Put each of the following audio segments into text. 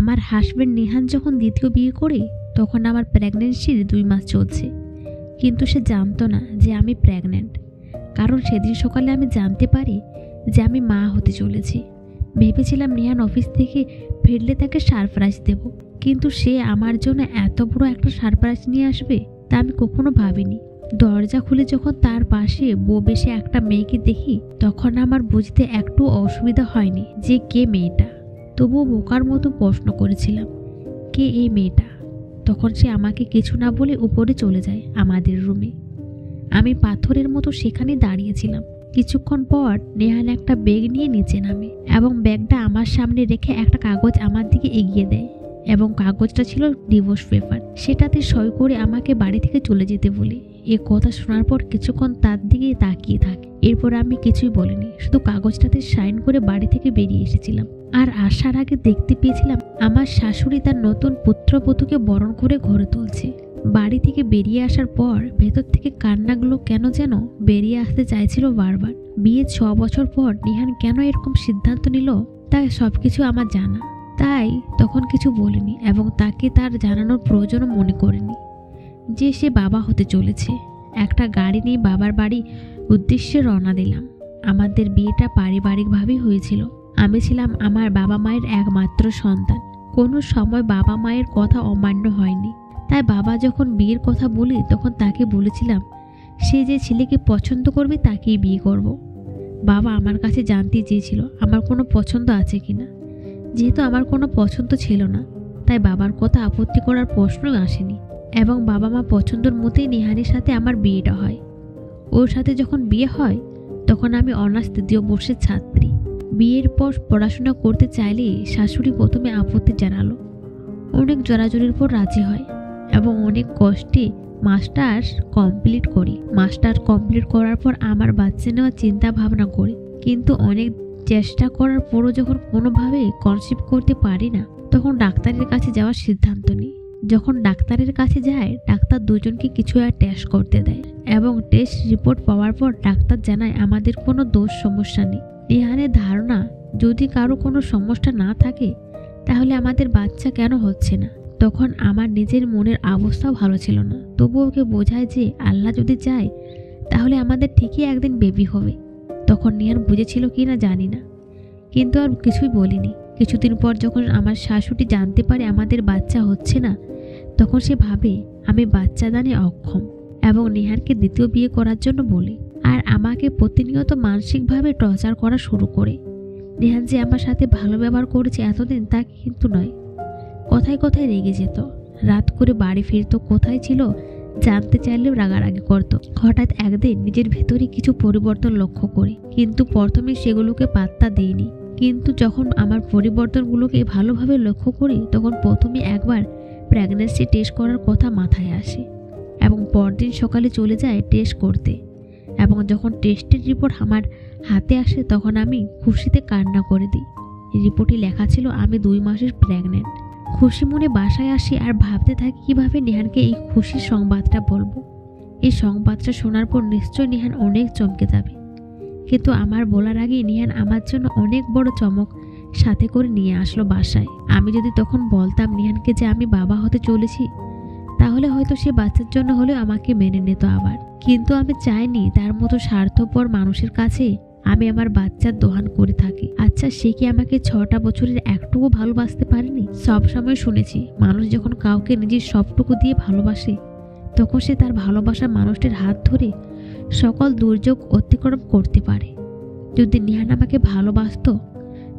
আমার হাজব্যান্ড নিহান যখন দ্বিতীয় বিয়ে করে তখন আমার প্রেগনেন্সির 2 মাস চলছে, কিন্তু সে জানতো না যে আমি প্রেগন্যান্ট। কারণ সেদিন সকালে আমি জানতে পারি যে আমি মা হতে চলেছি। ভেবেছিলাম নিহান অফিস থেকে ফিরলে তাকে সারপ্রাইজ দেব, কিন্তু সে আমার জন্য এত বড় একটা সারপ্রাইজ নিয়ে আসবে তা আমি কখনো ভাবিনি। দরজা খুলে যখন তার পাশে বউ বেশে একটা মেয়েকে দেখি তখন আমার বুঝতে একটু অসুবিধা হয়নি যে কে মেয়েটা। তবুও বোকার মতো প্রশ্ন করেছিলাম, কে এই মেয়েটা? তখন সে আমাকে কিছু না বলে উপরে চলে যায় আমাদের রুমে। আমি পাথরের মতো সেখানে দাঁড়িয়েছিলাম। কিছুক্ষণ পর নেহান একটা ব্যাগ নিয়ে নিচে নামে এবং ব্যাগটা আমার সামনে রেখে একটা কাগজ আমার দিকে এগিয়ে দেয় এবং কাগজটা ছিল ডিভোর্স পেপার। সেটাতে সই করে আমাকে বাড়ি থেকে চলে যেতে বলে। এ কথা শোনার পর কিছুক্ষণ তার দিকে তাকিয়ে থাকে। এরপর আমি কিছুই বলিনি, শুধু কাগজটাতে সাইন করে বাড়ি থেকে বেরিয়ে এসেছিলাম। আর আসার আগে দেখতে পেয়েছিলাম আমার শাশুড়ি তার নতুন পুত্রবধূকে বরণ করে ঘরে তুলছে। বাড়ি থেকে বেরিয়ে আসার পর ভেতর থেকে কান্নাগুলো কেন যেন বেরিয়ে আসতে চাইছিল বারবার। বিয়ে 6 বছর পর নিহান কেন এরকম সিদ্ধান্ত নিল তাই সবকিছু আমার জানা, তাই তখন কিছু বলিনি এবং তাকে তার জানানোর প্রয়োজনও মনে করিনি যে সে বাবা হতে চলেছে। একটা গাড়ি নিয়ে বাবার বাড়ি উদ্দেশ্যে রওনা দিলাম। আমাদের বিয়েটা পারিবারিকভাবেই হয়েছিল। আমি ছিলাম আমার বাবা মায়ের একমাত্র সন্তান। কোনো সময় বাবা মায়ের কথা অমান্য হয়নি। তাই বাবা যখন বিয়ের কথা বলি তখন তাকে বলেছিলাম সে যে ছেলেকে পছন্দ করবে তাকেই বিয়ে করব। বাবা আমার কাছে জানতে চেয়েছিল আমার কোনো পছন্দ আছে কিনা। যেহেতু আমার কোনো পছন্দ ছিল না তাই বাবার কথা আপত্তি করার প্রশ্নই আসেনি এবং বাবা মা পছন্দের মতেই নিহানের সাথে আমার বিয়েটা হয়। ওর সাথে যখন বিয়ে হয় তখন আমি অনার্স 3য় বর্ষের ছাত্রী। বিয়ের পর পড়াশোনা করতে চাইলে শাশুড়ি প্রথমে আপত্তি জানালো। অনেক জোরাজোরির পর রাজি হয় এবং অনেক কষ্টে মাস্টার্স কমপ্লিট করি। মাস্টার্স কমপ্লিট করার পর আমার বাচ্চা নেওয়ার চিন্তা ভাবনা করি, কিন্তু অনেক চেষ্টা করার পরও যখন কোনোভাবে কনসিভ করতে পারি না তখন ডাক্তারের কাছে যাওয়ার সিদ্ধান্ত নিই। যখন ডাক্তারের কাছে যায় ডাক্তার দুজনকে কিছু টেস্ট করতে দেয় এবং টেস্ট রিপোর্ট পাওয়ার পর ডাক্তার জানায় আমাদের কোনো দোষ সমস্যা নেই। নিহানের ধারণা যদি কারো কোনো সমস্যা না থাকে তাহলে আমাদের বাচ্চা কেন হচ্ছে না। তখন আমার নিজের মনের অবস্থাও ভালো ছিল না, তবুও ওকে বোঝায় যে আল্লাহ যদি চায় তাহলে আমাদের ঠিকই একদিন বেবি হবে। তখন নিহান বুঝেছিল কি না জানি না, কিন্তু আর কিছুই বলিনি। কিছুদিন পর যখন আমার শাশুড়ি জানতে পারে আমাদের বাচ্চা হচ্ছে না তখন সে ভাবে আমি বাচ্চাদানে অক্ষম এবং নিহানকে দ্বিতীয় বিয়ে করার জন্য বলে আর আমাকে প্রতিনিয়ত মানসিকভাবে টর্চার করা শুরু করে। নিহান যে আমার সাথে ভালো ব্যবহার করেছে এতদিন তা কিন্তু নয়। কথায় কথায় রেগে যেত, রাত করে বাড়ি ফিরত, কোথায় ছিল জানতে চাইলেও রাগারাগি করত। হঠাৎ একদিন নিজের ভেতরে কিছু পরিবর্তন লক্ষ্য করি, কিন্তু প্রথমে সেগুলোকে পাত্তা দিইনি। কিন্তু যখন আমার পরিবর্তনগুলোকে ভালোভাবে লক্ষ্য করি তখন প্রথমে একবার প্রেগন্যান্সি টেস্ট করার কথা মাথায় আসে এবং পরদিন সকালে চলে যায় টেস্ট করতে। এবং যখন টেস্টের রিপোর্ট আমার হাতে আসে তখন আমি খুশিতে কান্না করে দিই। রিপোর্টে লেখা ছিল আমি 2 মাসের প্রেগন্যান্ট। খুশি মনে বাসায় আসি আর ভাবতে থাকি কিভাবে নিহানকে এই খুশির সংবাদটা বলবো। এই সংবাদটা শোনার পর নিশ্চয় নিহান অনেক চমকে যাবে, কিন্তু আমার বলার আগে নিহান আমার জন্য অনেক বড় চমক সাথে করে নিয়ে আসলো বাসায়। আমি যদি তখন বলতাম নিহানকে যে আমি বাবা হতে চলেছি তাহলে হয়তো সে বাচ্চার জন্য হলেও আমাকে মেনে নিত আবার, কিন্তু আমি চাইনি তার মতো স্বার্থপর মানুষের কাছে আমি আমার বাচ্চার দোহান করে থাকি। আচ্ছা সে কি আমাকে 6টা বছরের একটুকু ভালোবাসতে পারেনি? সবসময় শুনেছি মানুষ যখন কাউকে নিজের সবটুকু দিয়ে ভালোবাসে তখন সে তার ভালোবাসার মানুষটির হাত ধরে সকল দুর্যোগ অতিক্রম করতে পারে। যদি নিহান আমাকে ভালোবাসতো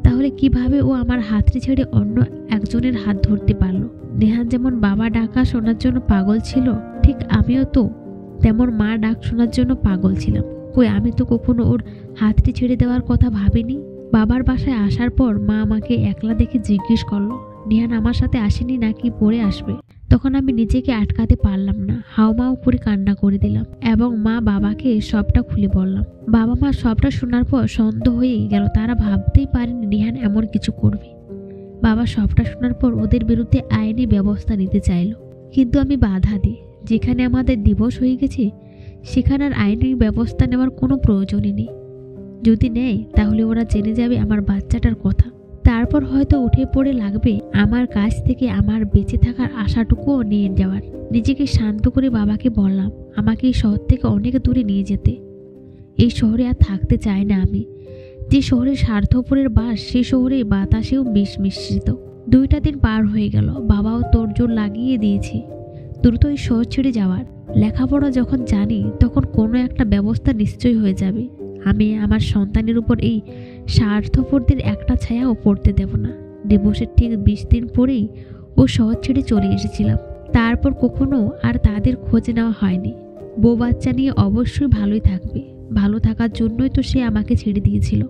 তাহলে কিভাবে ও আমার হাতটি ছেড়ে অন্য একজনের হাত ধরতে পারলো? নিহান যেমন বাবা ডাকা শোনার জন্য পাগল ছিল, ঠিক আমিও তো তেমন মা ডাক শোনার জন্য পাগল ছিলাম। কই আমি তো কখনো ওর হাতটি ছেড়ে দেওয়ার কথা ভাবিনি। বাবার বাসায় আসার পর মা আমাকে একলা দেখে জিজ্ঞেস করলো নিহান আমার সাথে আসেনি নাকি পরে আসবে। তখন আমি নিজেকে আটকাতে পারলাম না, হাউমাউ করে কান্না করে দিলাম এবং মা বাবাকে সবটা খুলে বললাম। বাবা মা সবটা শোনার পর সন্দেহ হয়ে গেল, তারা ভাবতেই পারেনি নিহান এমন কিছু করবে। বাবা সবটা শোনার পর ওদের বিরুদ্ধে আইনি ব্যবস্থা নিতে চাইলো, কিন্তু আমি বাধা দিই। যেখানে আমাদের ডিভোর্স হয়ে গেছে সেখানে আর আইনি ব্যবস্থা নেওয়ার কোনো প্রয়োজনই নেই। যদি নেয় তাহলে ওরা জেনে যাবে আমার বাচ্চাটার কথা। তার তারপর হয়তো উঠে পড়ে লাগবে আমার কাছ থেকে আমার বেঁচে থাকার আশাটুকুও নিয়ে যাওয়ার। নিজেকে শান্ত করে বাবাকে বললাম আমাকে এই শহর থেকে অনেক দূরে নিয়ে যেতে। এই শহরে আর থাকতে চাই না আমি। যে শহরে স্বার্থপরের বাস সেই শহরে বাতাসেও বিষ মিশ্রিত। 2টা দিন পার হয়ে গেল, বাবাও তোড়জোড় লাগিয়ে দিয়েছে দ্রুত এই শহর ছেড়ে যাওয়ার। লেখাপড়া যখন জানি তখন কোনো একটা ব্যবস্থা নিশ্চয়ই হয়ে যাবে। আমি আমার সন্তানের উপর এই স্বার্থপরদের একটা ছায়াও পড়তে দেব না। ডিভোর্সের ঠিক 20 দিন পরেই ও শহর ছেড়ে চলে এসেছিলাম। তারপর কখনো আর তাদের খোঁজ নেওয়া হয়নি। বউ বাচ্চা নিয়ে অবশ্যই ভালোই থাকবে, ভালো থাকার জন্যই তো সে আমাকে ছেড়ে দিয়েছিল।